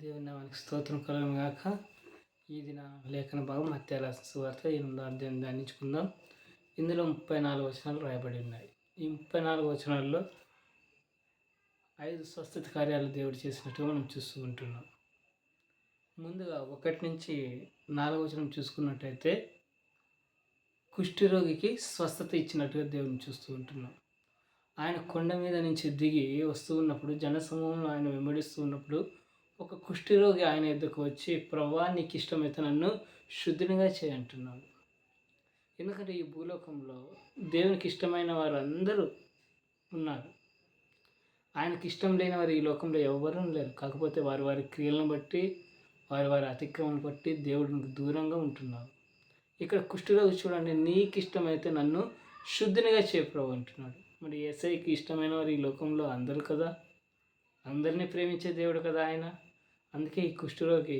దేవుని నామానికి స్తోత్రం కలుగును గాక. ఈ దిన లేఖన భాగం మత్తయి రాసిన సువార్త 8వ అధ్యాయం ధ్యానించుకుందాం. ఇందులో 34 వచనాలు రాయబడి ఉన్నాయి. ఈ 34 వచనాల్లో 5 స్వస్థత కార్యాలు దేవుడు చేసినట్టుగా మనం చూస్తూ ఉంటున్నాం. ముందుగా 1 నుంచి 4 వచనం చూసుకున్నట్టయితే కుష్ఠరోగికి స్వస్థత ఇచ్చినట్టుగా దేవుడిని చూస్తూ ఉంటున్నాం. ఆయన కొండ మీద నుంచి దిగి వస్తూ ఉన్నప్పుడు జనసమూహంలో ఆయన వెంబడిస్తూ ఉన్నప్పుడు ఒక కుష్ఠరోగి ఆయన ఎద్దుకు వచ్చి, ప్రభువా నీకు ఇష్టమైతే నన్ను శుద్ధినిగా చేయంటున్నాడు. ఎందుకంటే ఈ భూలోకంలో దేవునికి ఇష్టమైన వారు అందరూ ఉన్నారు. ఆయనకి ఇష్టం లేని వారు ఈ లోకంలో ఎవరూ లేరు. కాకపోతే వారి వారి క్రియలను బట్టి వారి అతిక్రమం బట్టి దేవుడికి దూరంగా ఉంటున్నారు. ఇక్కడ కుష్ఠరోగి చూడండి, నీకు ఇష్టమైతే నన్ను శుద్ధినిగా చేయ ప్రభు అంటున్నాడు. మరి యేసయ్యకి ఇష్టమైన వారు ఈ లోకంలో అందరూ కదా, అందరినీ ప్రేమించే దేవుడు కదా ఆయన. అందుకే ఈ కుష్ఠరోగి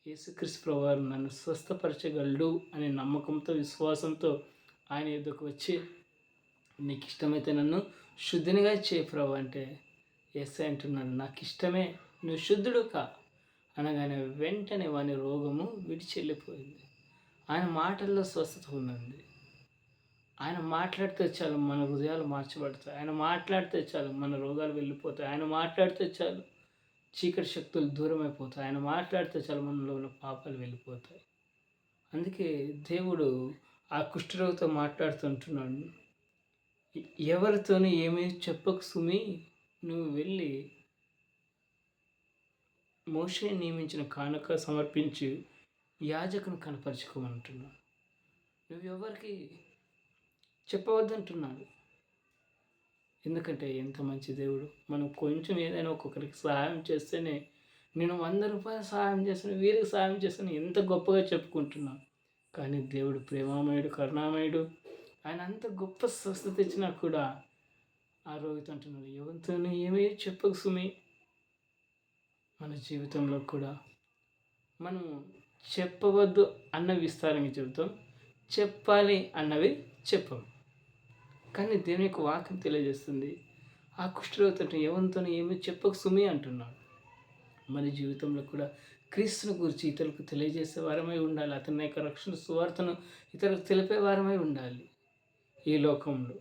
యేసుక్రీస్తు ప్రభువారు నన్ను స్వస్థపరచగలడు అనే నమ్మకంతో విశ్వాసంతో ఆయన ఎదుకు వచ్చి, నీకు ఇష్టమైతే నన్ను శుద్ధినిగా చేయ ప్రభు అంటే యేసయ్య అంటున్నాడు, నాకు ఇష్టమే, నువ్వు శుద్ధుడు కా అనగానే వెంటనే వాని రోగము విడిచెళ్ళిపోయింది. ఆయన మాటల్లో స్వస్థత ఉన్నది. ఆయన మాట్లాడితే చాలు మన హృదయాలు మార్చబడతాయి. ఆయన మాట్లాడితే చాలు మన రోగాలు వెళ్ళిపోతాయి. ఆయన మాట్లాడితే చాలు చీకటి శక్తులు దూరం అయిపోతాయి. ఆయన మాట్లాడితే చాలు మనలో ఉన్న పాపాలు వెళ్ళిపోతాయి. అందుకే దేవుడు ఆ కుష్ఠరోగితో మాట్లాడుతుంటున్నాడు, ఎవరితోని ఏమీ చెప్పకు సుమి, నువ్వు వెళ్ళి మోషే నియమించిన కానుక సమర్పించి యాజకుని కనపరుచుకోమంటున్నాడు. నువ్వెవరికి చెప్పవద్దంటున్నాడు. ఎందుకంటే ఎంత మంచి దేవుడు. మనం కొంచెం ఏదైనా ఒక్కొక్కరికి సహాయం చేస్తేనే, నేను 100 రూపాయలు సహాయం చేస్తాను, వీరికి సహాయం చేస్తాను, ఎంత గొప్పగా చెప్పుకుంటున్నాను. కానీ దేవుడు ప్రేమామయుడు, కరుణామయుడు. ఆయన అంత గొప్ప స్వస్థత ఇచ్చినా కూడా ఆ రోగితో అంటున్నాడు, ఎవరితో ఏమీ చెప్పకు సుమి. మన జీవితంలో కూడా మనం చెప్పవద్దు అన్నవి విస్తారంగా చెబుతాం, చెప్పాలి అన్నవి చెప్పం. కానీ దేవుని యొక్క వాక్యం తెలియజేస్తుంది, ఆ కుష్ఠరోగితో ఎవరితో ఏమీ చెప్పక సుమి అంటున్నాడు. మన జీవితంలో కూడా క్రీస్తుని గురించి ఇతరులకు తెలియజేసే వారమై ఉండాలి. అతని యొక్క రక్షణ సువార్తను ఇతరులకు తెలిపే వారమై ఉండాలి ఈ లోకంలో.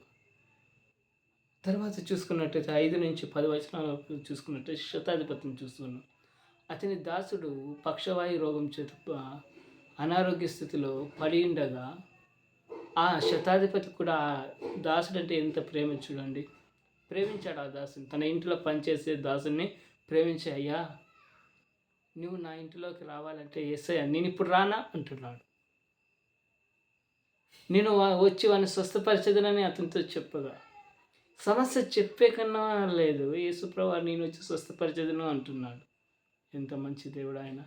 తర్వాత చూసుకున్నట్టయితే 5 నుంచి 10 వచనాలు చూసుకున్నట్టయితే శతాధిపతిని చూస్తున్నాం. అతని దాసుడు పక్షవాయు రోగం చేత అనారోగ్య స్థితిలో పడి ఉండగా, ఆ శతాధిపతి కూడా దాసుడు అంటే ఎంత ప్రేమ చూడండి, ప్రేమించాడు ఆ దాసుని. తన ఇంట్లో పనిచేసే దాసుని ప్రేమించి, అయ్యా నువ్వు నా ఇంటిలోకి రావాలంటే యేసయ్య నేను ఇప్పుడు రానా అంటున్నాడు. నేను వచ్చి వాడిని స్వస్థపరచదనని అతనితో చెప్పగా, సమస్య చెప్పే కన్నా లేదు, యేసుప్రభువు నేను వచ్చి స్వస్థపరచదను అంటున్నాడు. ఎంత మంచి దేవుడు ఆయన.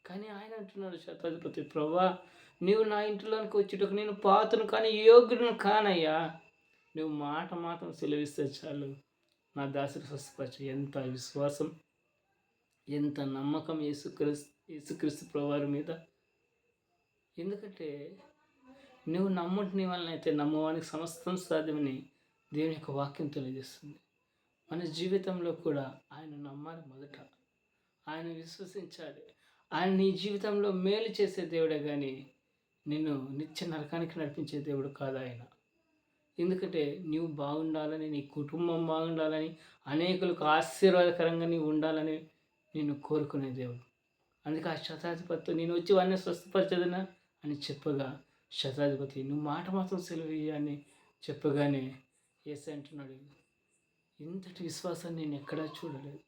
కానీ ఆయన అంటున్నాడు శతాధిపతి, ప్రభువా నీవు నా ఇంట్లోనికి వచ్చేటకు నేను పాత్రను కానీ యోగ్యుడును కానయ్యా, నువ్వు మాట మాత్రం సెలవిస్తే చాలు నా దాసుడు స్వస్థపరచు. ఎంత విశ్వాసం, ఎంత నమ్మకం యేసుక్రీస్తు ప్రభువారి మీద. ఎందుకంటే నువ్వు నమ్ముంటుని వలనైతే నమ్మవానికి సమస్తం సాధ్యమని దేవుని యొక్క వాక్యం తెలియజేస్తుంది. మన జీవితంలో కూడా ఆయన నమ్మాలి. మొదట ఆయన విశ్వసించాలి. ఆయన నీ జీవితంలో మేలు చేసే దేవుడే కానీ నిన్ను నిత్య నరకానికి నడిపించే దేవుడు కాదు ఆయన. ఎందుకంటే నీవు బాగుండాలని, నీ కుటుంబం బాగుండాలని, అనేకులకు ఆశీర్వాదకరంగా నీవు ఉండాలని నిన్ను కోరుకునే దేవుడు. అందుకే ఆ శతాధిపతితో నేను వచ్చి వాడిని స్వస్థపరచదనా అని చెప్పగా, శతాధిపతి నువ్వు మాట మాత్రం సెలవు అని చెప్పగానే యేసయ్య అంటున్నాడు, ఇంతటి విశ్వాసాన్ని నేను ఎక్కడా చూడలేదు,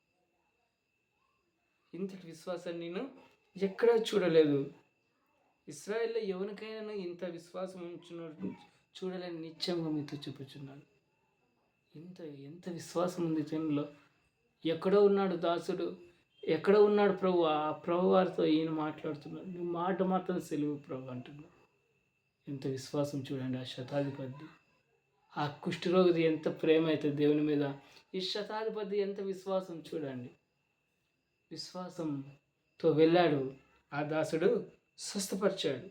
ఇంతటి విశ్వాసాన్ని నేను ఎక్కడా చూడలేదు. ఇశ్రాయేల్లో ఎవరికైనా ఇంత విశ్వాసం ఉంచున్నట్టు చూడలేని నిత్యంగా మీతో చెప్పుచున్నాడు. ఎంత విశ్వాసం ఉంది తనలో. ఎక్కడో ఉన్నాడు దాసుడు, ఎక్కడో ఉన్నాడు ప్రభు, ఆ ప్రభు వారితో ఈయన మాట్లాడుతున్నాడు, నువ్వు మాట మాత్రం సెలవు ప్రభు అంటున్నాడు. ఎంత విశ్వాసం చూడండి ఆ శతాధిపతి. ఆ కుష్ఠరోగిది ఎంత ప్రేమ అయితే దేవుని మీద, ఈ శతాధిపతి ఎంత విశ్వాసం చూడండి. విశ్వాసంతో వెళ్ళాడు, ఆ దాసుడు స్వస్థపరిచాడు.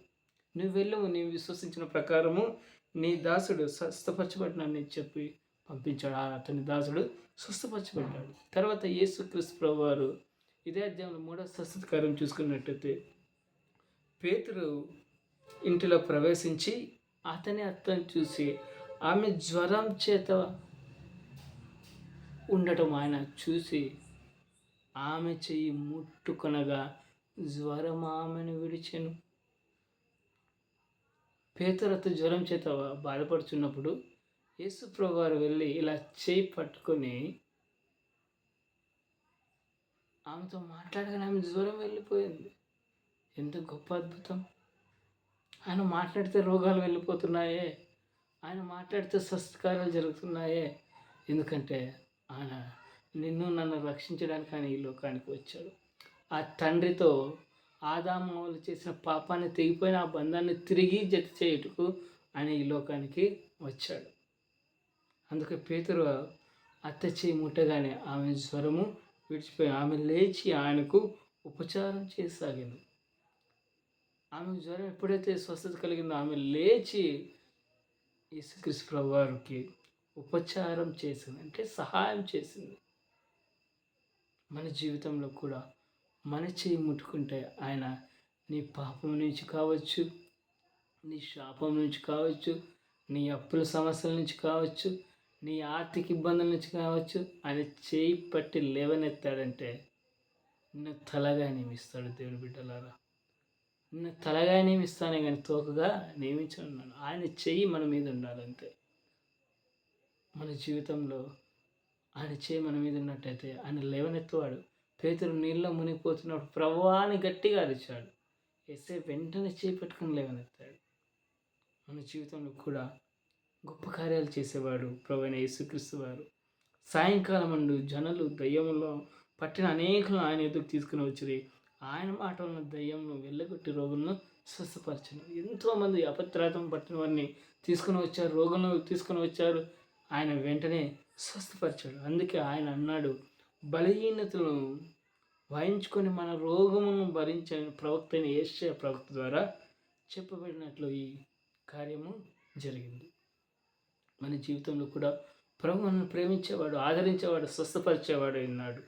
నువ్వు వెళ్ళము, నీవు విశ్వసించిన ప్రకారము నీ దాసుడు స్వస్థపరచబడినాన్ని చెప్పి పంపించాడు. అతని దాసుడు స్వస్థపరచబడ్డాడు. తర్వాత యేసుక్రీస్తు ప్రభువారు ఇదే అధ్యాయంలో 3వ స్వస్థతకార్యం చూసుకున్నట్టయితే పేతురు ఇంటిలో ప్రవేశించి అతని అత్తను చూసి ఆమె జ్వరం చేత ఉండటం ఆయన చూసి ఆమె చెయ్యి ముట్టుకొనగా జ్వరం ఆమెను విడిచెను. పేతురు జ్వరం చేత బాధపడుచున్నప్పుడు యేసుప్రభు వారు వెళ్ళి ఇలా చేయి పట్టుకొని ఆమెతో మాట్లాడగానే ఆమె జ్వరం వెళ్ళిపోయింది. ఎంత గొప్ప అద్భుతం! ఆయన మాట్లాడితే రోగాలు వెళ్ళిపోతున్నాయే, ఆయన మాట్లాడితే స్వస్థకార్యాలు జరుగుతున్నాయే. ఎందుకంటే ఆయన నిన్ను నన్ను రక్షించడానికి ఆయన ఈ లోకానికి వచ్చాడు. ఆ తండ్రితో ఆదాము వాళ్ళు చేసిన పాపాన్ని తెగిపోయిన ఆ బంధాన్ని తిరిగి జత చేయుటకు ఆయన ఈ లోకానికి వచ్చాడు. అందుకే పేతురు అత్త చేయి ముట్టగానే ఆమె జ్వరము విడిచిపోయి ఆమె లేచి ఆయనకు ఉపచారం చేయసాగింది. ఆమెకు జ్వరం ఎప్పుడైతే స్వస్థత కలిగిందో ఆమె లేచి యేసుక్రీస్తు ప్రభువారికి ఉపచారం చేసింది, అంటే సహాయం చేసింది. మన జీవితంలో కూడా మన చేయి ముట్టుకుంటే ఆయన నీ పాపం నుంచి కావచ్చు, నీ శాపం నుంచి కావచ్చు, నీ అప్పుల సమస్యల నుంచి కావచ్చు, నీ ఆర్థిక ఇబ్బందుల నుంచి కావచ్చు, ఆయన చేయి పట్టి లేవనెత్తాడంటే నిన్ను తలగా నియమిస్తాడు. దేవుని బిడ్డలారా, నిన్ను తలగా నియమిస్తానే కానీ తోకగా నియమించున్నాను. ఆయన చెయ్యి మన మీద ఉండాలంతే. మన జీవితంలో ఆయన చేయి మన మీద ఉన్నట్టయితే ఆయన లేవనెత్తువాడు. పేతురు నీళ్ళలో మునిగిపోతున్నప్పుడు ప్రభువా అని గట్టిగా అరిచాడు. యేసే వెంటనే చేయి పెట్టుకుని లేవనెత్తాడు. మన జీవితంలో కూడా గొప్ప కార్యాలు చేసేవాడు ప్రభువైన యేసుక్రీస్తు వారు. సాయంకాలం అందు జనులు దయ్యంలో పట్టిన అనేకులను ఆయన ఎదుగు తీసుకుని వచ్చి ఆయన మాటలను దయ్యంను వెళ్ళగొట్టి రోగులను స్వస్థపరచను. ఎంతోమంది అపత్రాతం పట్టిన వారిని తీసుకుని వచ్చారు, రోగులను తీసుకుని వచ్చారు. ఆయన వెంటనే స్వస్థపరిచాడు. అందుకే ఆయన అన్నాడు, బలహీనతలను వహించుకొని మన రోగమును భరించిన ప్రవక్త అయిన యేషయా ప్రవక్త ద్వారా చెప్పబడినట్లు ఈ కార్యము జరిగింది. మన జీవితంలో కూడా ప్రభు మనల్ని ప్రేమించేవాడు, ఆదరించేవాడు, స్వస్థపరిచేవాడు ఉన్నాడు.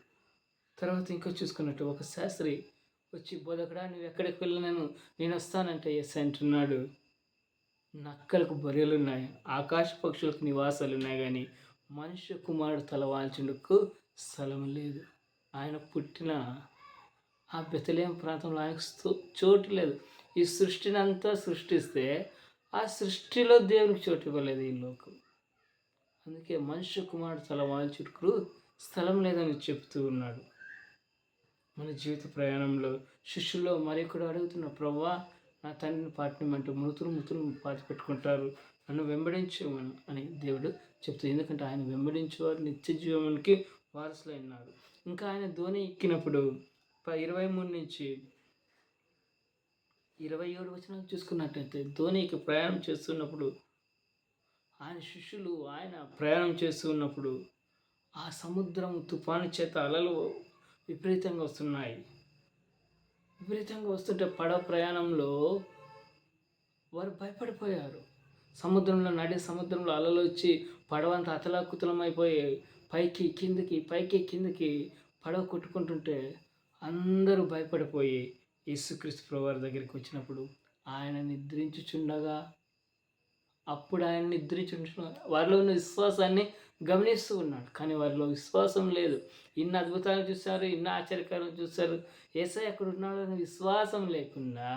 తర్వాత ఇంకా చూసుకున్నట్టు ఒక శాస్త్రి వచ్చి, బోధకుడా నువ్వు ఎక్కడికి వెళ్ళినాను, నేను వస్తానంటే ఎస్ అంటున్నాడు. నక్కలకు బొర్రెలు ఉన్నాయి, ఆకాశ పక్షులకు నివాసాలు ఉన్నాయి, కానీ మనుష్య కుమారుడు తల వాల్చుటకు స్థలం లేదు. ఆయన పుట్టిన ఆ బెత్లెహేము ప్రాంతంలో ఆయనకు చోటు లేదు. ఈ సృష్టిని అంతా సృష్టిస్తే ఆ సృష్టిలో దేవునికి చోటు ఇవ్వలేదు ఈ లోకం. అందుకే మనుష్య కుమారుడు తల వాల్చుటకు స్థలం లేదని చెప్తూ ఉన్నాడు. మన జీవిత ప్రయాణంలో శిష్యుల్లో మరొకడు అడుగుతున్న, ప్రభువా నా తండ్రిని పాటినమంటూ మృతులు పాతి పెట్టుకుంటారు, నన్ను వెంబడించమని అని దేవుడు చెప్తాడు. ఎందుకంటే ఆయన వెంబడించేవారు నిత్య జీవానికి వారసులై ఉన్నారు. ఇంకా ఆయన ధోని ఎక్కినప్పుడు 23 నుంచి 27 వచనాలు చూసుకున్నట్టయితే ధోనికి ప్రయాణం చేస్తున్నప్పుడు ఆయన శిష్యులు ఆయన ప్రయాణం చేస్తూ ఉన్నప్పుడు ఆ సముద్రం తుఫాను చేత అలలు విపరీతంగా వస్తున్నాయి. విపరీతంగా వస్తుంటే పడవ ప్రయాణంలో వారు భయపడిపోయారు. సముద్రంలో అలలు వచ్చి పడవంతా అతలాకుతలమైపోయి పైకి కిందకి పడవ కొట్టుకుంటుంటే అందరూ భయపడిపోయి యేసుక్రీస్తు ప్రభువారి దగ్గరికి వచ్చినప్పుడు ఆయన నిద్రించుచుండగా వారిలో ఉన్న విశ్వాసాన్ని గమనిస్తూ ఉన్నాడు. కానీ వారిలో విశ్వాసం లేదు. ఇన్ని అద్భుతాలు చూశారు, ఇన్ని ఆశ్చర్యకారాలు చూశారు, యేసయ్య అక్కడ ఉన్నాడు అనే విశ్వాసం లేకుండా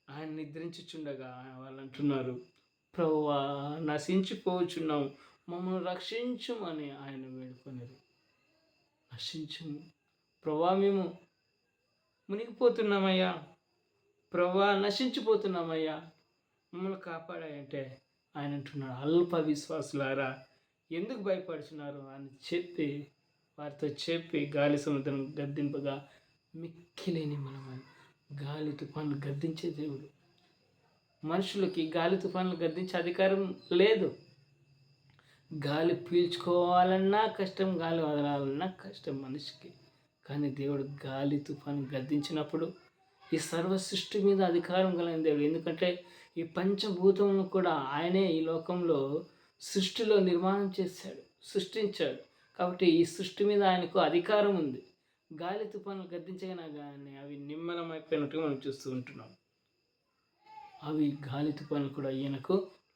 ఆయన నిద్రించుచుండగా వాళ్ళు అంటున్నారు, ప్రభువా నశించిపోచున్నాం, మమ్మల్ని రక్షించుమని ఆయన వేడుకొనిరు. రక్షించుము ప్రభువా, మేము మునిగిపోతున్నామయ్యా, ప్రభువా నశించిపోతున్నామయ్యా, మమ్మల్ని కాపాడాయంటే ఆయన అంటున్నాడు, అల్ప విశ్వాసులారా ఎందుకు భయపడుతున్నారు అని వారితో చెప్పి గాలి సముద్రం గద్దింపగా మిక్కిలేని మనమని. గాలి తుఫాన్లు గద్దించే దేవుడు. మనుషులకి గాలి తుఫాన్లు గద్దించే అధికారం లేదు. గాలి పీల్చుకోవాలన్నా కష్టం, గాలి వదలాలన్నా కష్టం మనిషికి. కానీ దేవుడు గాలి తుఫాను గద్దించినప్పుడు ఈ సర్వ సృష్టి మీద అధికారం కలిగిన దేవుడు. ఎందుకంటే ఈ పంచభూతములను కూడా ఆయనే ఈ లోకంలో సృష్టిలో నిర్మాణం చేశాడు, సృష్టించాడు. కాబట్టి ఈ సృష్టి మీద ఆయనకు అధికారం ఉంది. గాలి తుఫానులు గద్దించగానే కానీ అవి నిమ్మలమైపోయినట్టుగా మనం చూస్తూ ఉంటున్నాం. అవి గాలి తుఫానులు కూడా ఈయనకు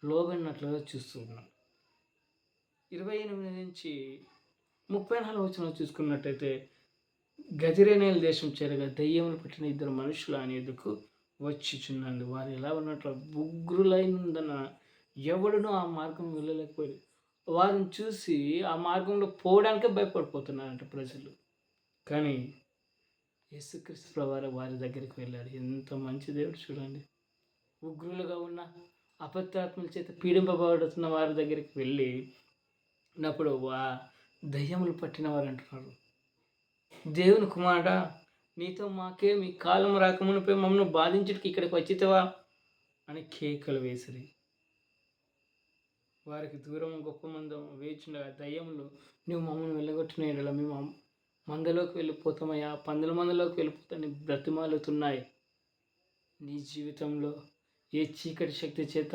లోబడినట్లుగా చూస్తూ ఉన్నాం. 28 నుంచి 34 వచనాలు చూసుకున్నట్టయితే, గదిరేనేల దేశం చేరగా దెయ్యములు పట్టిన 2 మనుషులు ఆయన ఎదుకు వచ్చిచున్నాడు. వారు ఎలా ఉన్నట్లు ఉగ్రులైనందున ఎవడునూ ఆ మార్గం వెళ్ళలేకపోయారు. వారిని చూసి ఆ మార్గంలో పోవడానికే భయపడిపోతున్నారంట ప్రజలు. కానీ యేసుక్రీస్తు ప్రభువారు వారి దగ్గరికి వెళ్ళాడు. ఎంత మంచి దేవుడు చూడండి. ఉగ్రులుగా ఉన్న అపవిత్రాత్మల చేత పీడింపబడుతున్న వారి దగ్గరికి వెళ్ళి ఉన్నప్పుడు దయ్యములు పట్టిన వారు అంటున్నారు, దేవుని కుమారుడా, నీతో మాకేమి కాలం రాకమునిపై మమ్మల్ని బాధించుటకి ఇక్కడికి వచ్చితవా అని కేకలు వేసిరి. వారికి దూరం గొప్ప మందం వేచుండగా దయ్యములు, నువ్వు మమ్మల్ని వెళ్ళగొట్టిన ఎడల మేము మందలోకి వెళ్ళిపోతామయ్యా, పందుల మందలోకి వెళ్ళిపోతామని బ్రతిమాలుతున్నాయి. నీ జీవితంలో ఏ చీకటి శక్తి చేత,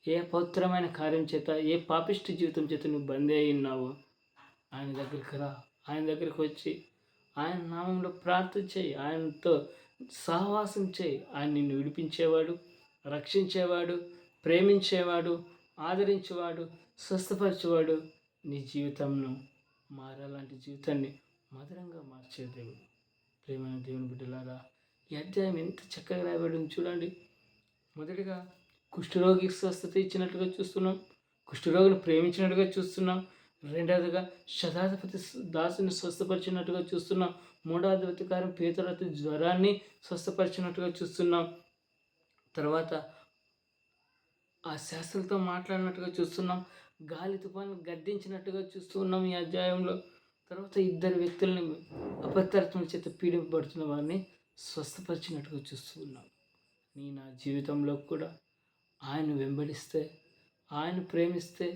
ఏ అపవిత్రమైన కార్యం చేత, ఏ పాపిష్టి జీవితం చేత నువ్వు బందీ అయి ఉన్నావో ఆయన దగ్గరికి రా. ఆయన దగ్గరికి వచ్చి ఆయన నామంలో ప్రార్థన చేయి, ఆయనతో సహవాసం చేయి. ఆయన నిన్ను విడిపించేవాడు, రక్షించేవాడు, ప్రేమించేవాడు, ఆదరించేవాడు, స్వస్థపరిచేవాడు. నీ జీవితంను మారాలంటి జీవితాన్ని మధురంగా మార్చే దేవుడు. ప్రేమైన దేవుని బిడ్డలారా, ఈ అధ్యాయం ఎంత చక్కగా రాయబడింది చూడండి. మొదటిగా కుష్ఠరోగికి స్వస్థత ఇచ్చినట్లుగా చూస్తున్నాం, కుష్ఠరోగిని ప్రేమించినట్టుగా చూస్తున్నాం. రెండవదిగా శతాధిపతి దాసుని స్వస్థపరిచినట్టుగా చూస్తున్నాం. మూడవది అధికారం పేతురు జ్వరాన్ని స్వస్థపరిచినట్టుగా చూస్తున్నాం. తర్వాత ఆ శాస్త్రులతో మాట్లాడినట్టుగా చూస్తున్నాం. గాలి తుఫాను గద్దించినట్టుగా చూస్తూ ఉన్నాం ఈ అధ్యాయంలో. తర్వాత 2 వ్యక్తులని అపవిత్రాత్మల చేత పీడింపబడుతున్న వారిని స్వస్థపరిచినట్టుగా చూస్తూ ఉన్నాం. నా జీవితంలో కూడా ఆయన వెంబడిస్తే, ఆయన ప్రేమిస్తే,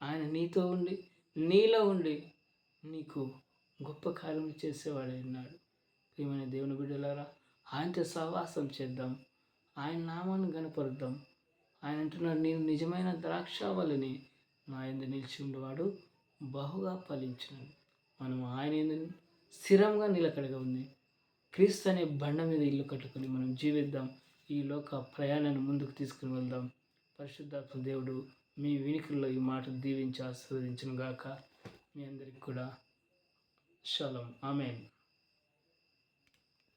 ఆయన నీతో ఉండి, నీలో ఉండి నీకు గొప్ప కార్యములు చేసేవాడే ఉన్నాడు. ప్రియమైన దేవుని బిడ్డలారా, ఆయనతో సహవాసం చేద్దాం, ఆయన నామాన్ని గణపరుద్దాం. ఆయన అంటున్నాడు, నేను నిజమైన ద్రాక్షావళిని, నా యందు నిలిచి ఉండేవాడు బహుగా ఫలించును. మనం ఆయన యందు స్థిరంగా నిలకడగా ఉంది క్రీస్తు అనే బండ మీద ఇల్లు కట్టుకొని మనం జీవిద్దాం. ఈ లోక ప్రయాణాన్ని ముందుకు తీసుకుని వెళ్దాం. పరిశుద్ధాత్మ దేవుడు మీ వినికిల్లో ఈ మాట దీవించి ఆశీర్వదించును గాక. మీ అందరికి కూడా షలోమ్. ఆమేన్.